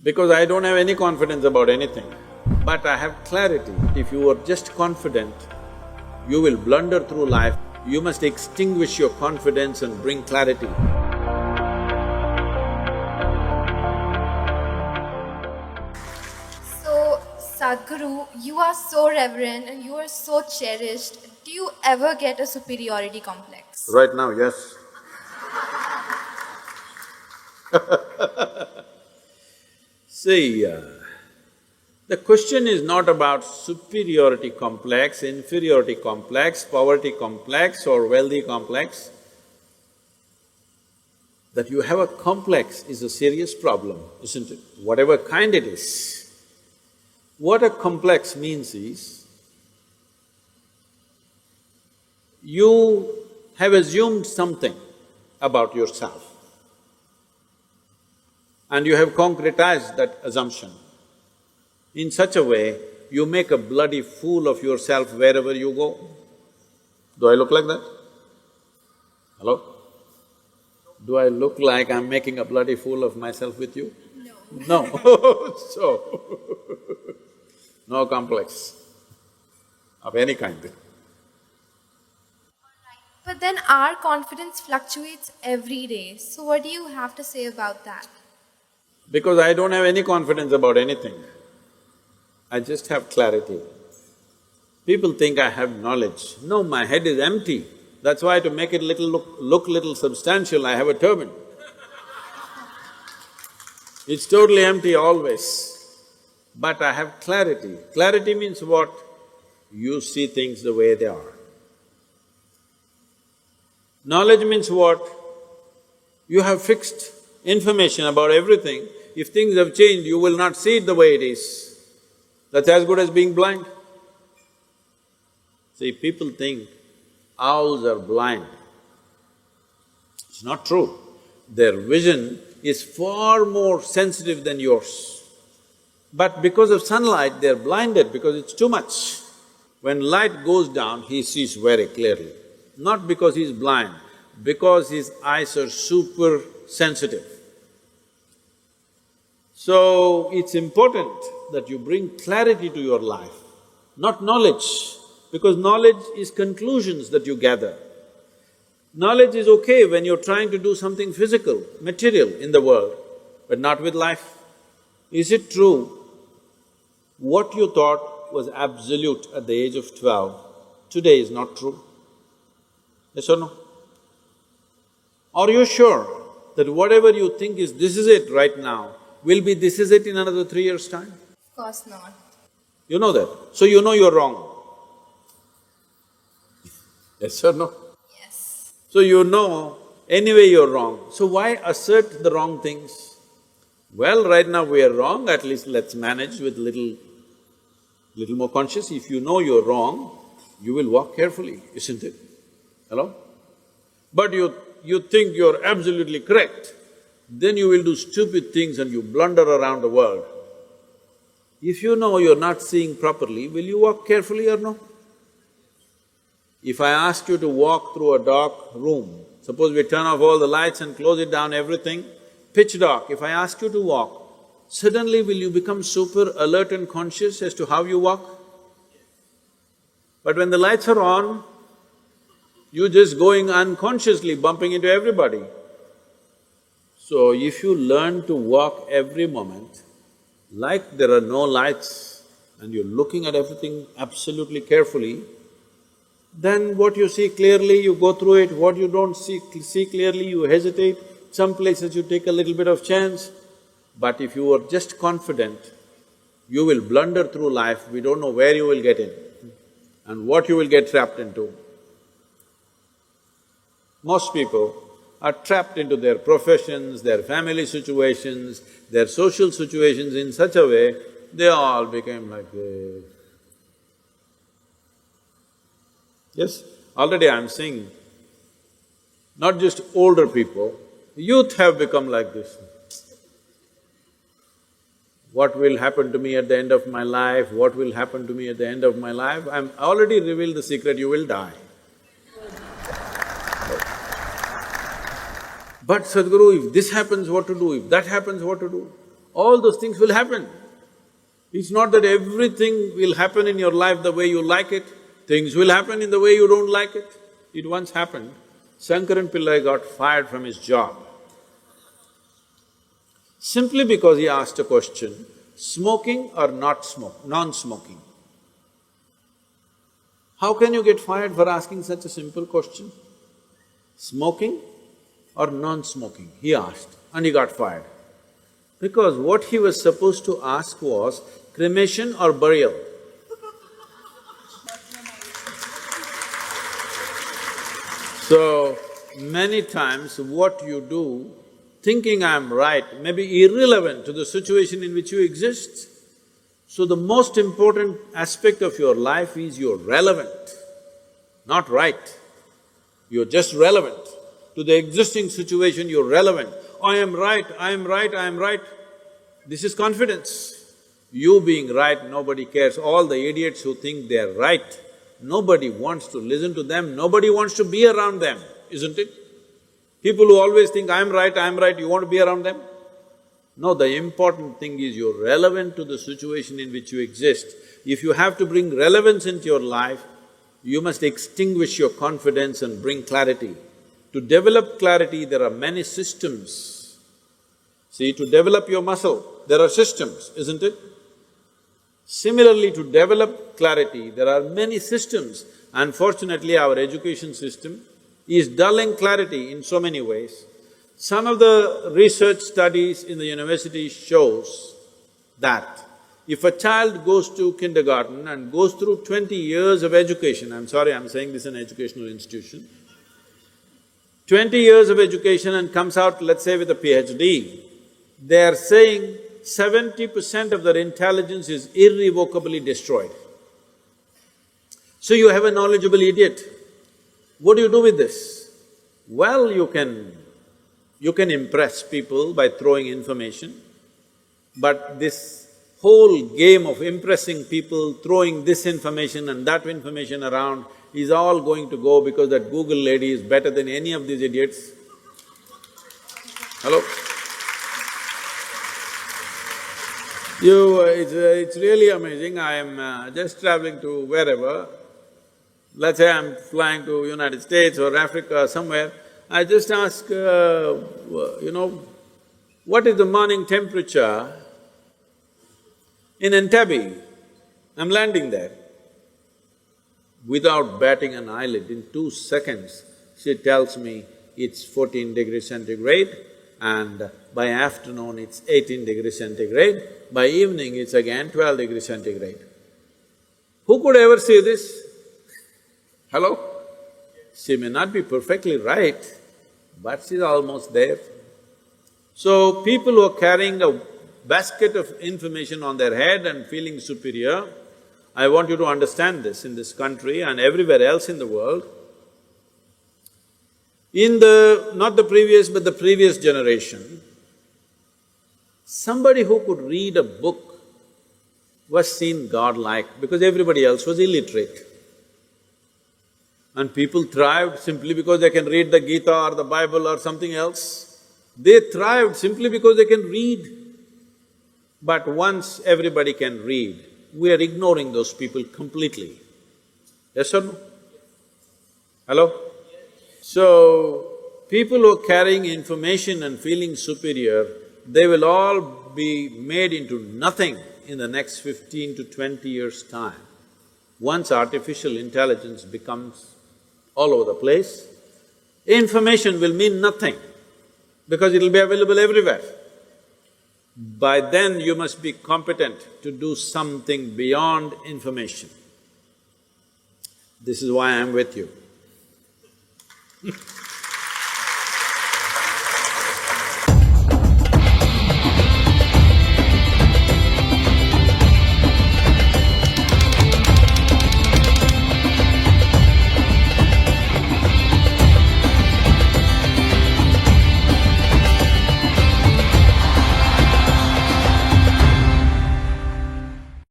because I don't have any confidence about anything. But I have clarity. If you are just confident, you will blunder through life. You must extinguish your confidence and bring clarity. So, Sadhguru, you are so reverend and you are so cherished. Do you ever get a superiority complex? Right now, yes. See, the question is not about superiority complex, inferiority complex, poverty complex or wealthy complex. That you have a complex is a serious problem, isn't it? Whatever kind it is. What a complex means is, you have assumed something about yourself and you have concretized that assumption. In such a way, you make a bloody fool of yourself wherever you go. Do I look like that? Hello? Do I look like I'm making a bloody fool of myself with you? No. No. So, no complex of any kind. But then our confidence fluctuates every day. So, what do you have to say about that? Because I don't have any confidence about anything. I just have clarity. People think I have knowledge. No, my head is empty. That's why to make it look little substantial, I have a turban. It's totally empty always. But I have clarity. Clarity means what? You see things the way they are. Knowledge means what? You have fixed information about everything. If things have changed, you will not see it the way it is. That's as good as being blind. See, people think owls are blind. It's not true. Their vision is far more sensitive than yours. But because of sunlight, they're blinded because it's too much. When light goes down, he sees very clearly. Not because he's blind, because his eyes are super sensitive. So, it's important that you bring clarity to your life, not knowledge, because knowledge is conclusions that you gather. Knowledge is okay when you're trying to do something physical, material in the world, but not with life. Is it true what you thought was absolute at the age of 12, today is not true? Yes or no? Are you sure that whatever you think is this is it right now, will be this is it in another 3 years' time? Of course not. You know that, so you know you're wrong. Yes or no? Yes. So you know anyway you're wrong, so why assert the wrong things? Well, right now we are wrong, at least let's manage with little more conscious. If you know you're wrong, you will walk carefully, isn't it? Hello? But you think you're absolutely correct, then you will do stupid things and you blunder around the world. If you know you're not seeing properly, will you walk carefully or no? If I ask you to walk through a dark room, suppose we turn off all the lights and close it down, everything, pitch dark, if I ask you to walk, suddenly will you become super alert and conscious as to how you walk? But when the lights are on, you're just going unconsciously, bumping into everybody. So if you learn to walk every moment, like there are no lights and you're looking at everything absolutely carefully, then what you see clearly, you go through it, what you don't see clearly, you hesitate, some places you take a little bit of chance. But if you are just confident, you will blunder through life, we don't know where you will get in and what you will get trapped into. Most people are trapped into their professions, their family situations, their social situations in such a way, they all became like this. Yes, already I'm seeing, not just older people, youth have become like this. What will happen to me at the end of my life? What will happen to me at the end of my life? I already revealed the secret, you will die. But Sadhguru, if this happens, what to do? If that happens, what to do? all those things will happen. It's not that everything will happen in your life the way you like it, things will happen in the way you don't like it. It once happened, Shankaran Pillai got fired from his job simply because he asked a question, smoking or not smoke, non-smoking. How can you get fired for asking such a simple question? Smoking or non-smoking, he asked, and he got fired. Because what he was supposed to ask was cremation or burial. So, many times what you do, thinking I'm right, may be irrelevant to the situation in which you exist. So the most important aspect of your life is you're relevant, not right. You're just relevant. To the existing situation, you're relevant. I am right, I am right, I am right. This is confidence. You being right, nobody cares. All the idiots who think they're right, nobody wants to listen to them, nobody wants to be around them, isn't it? People who always think, I'm right, you want to be around them? No, the important thing is you're relevant to the situation in which you exist. If you have to bring relevance into your life, you must extinguish your confidence and bring clarity. To develop clarity, there are many systems. See, to develop your muscle, there are systems, isn't it? Similarly, to develop clarity, there are many systems. Unfortunately, our education system is dulling clarity in so many ways. Some of the research studies in the university shows that if a child goes to kindergarten and goes through 20 years of education, I'm sorry, I'm saying this in an educational institution, 20 years of education and comes out, let's say, with a PhD, they are saying 70% of their intelligence is irrevocably destroyed. So you have a knowledgeable idiot. What do you do with this? Well, you can impress people by throwing information, but this whole game of impressing people, throwing this information and that information around is all going to go because that Google lady is better than any of these idiots. Hello? It's really amazing. I am just traveling to wherever, let's say I'm flying to United States or Africa or somewhere, I just ask, what is the morning temperature in Entebbe? I'm landing there. Without batting an eyelid, in 2 seconds, she tells me it's 14 degrees centigrade and by afternoon it's 18 degrees centigrade, by evening it's again 12 degrees centigrade. Who could ever see this? Hello? She may not be perfectly right, but she's almost there. So, people who are carrying a basket of information on their head and feeling superior, I want you to understand this in this country and everywhere else in the world. In not the previous but the previous generation, somebody who could read a book was seen godlike because everybody else was illiterate. And people thrived simply because they can read the Gita or the Bible or something else. They thrived simply because they can read. But once everybody can read, we are ignoring those people completely. Yes or no? Hello? So, people who are carrying information and feeling superior, they will all be made into nothing in the next 15 to 20 years' time. Once artificial intelligence becomes all over the place, information will mean nothing because it'll be available everywhere. By then you must be competent to do something beyond information. This is why I'm with you.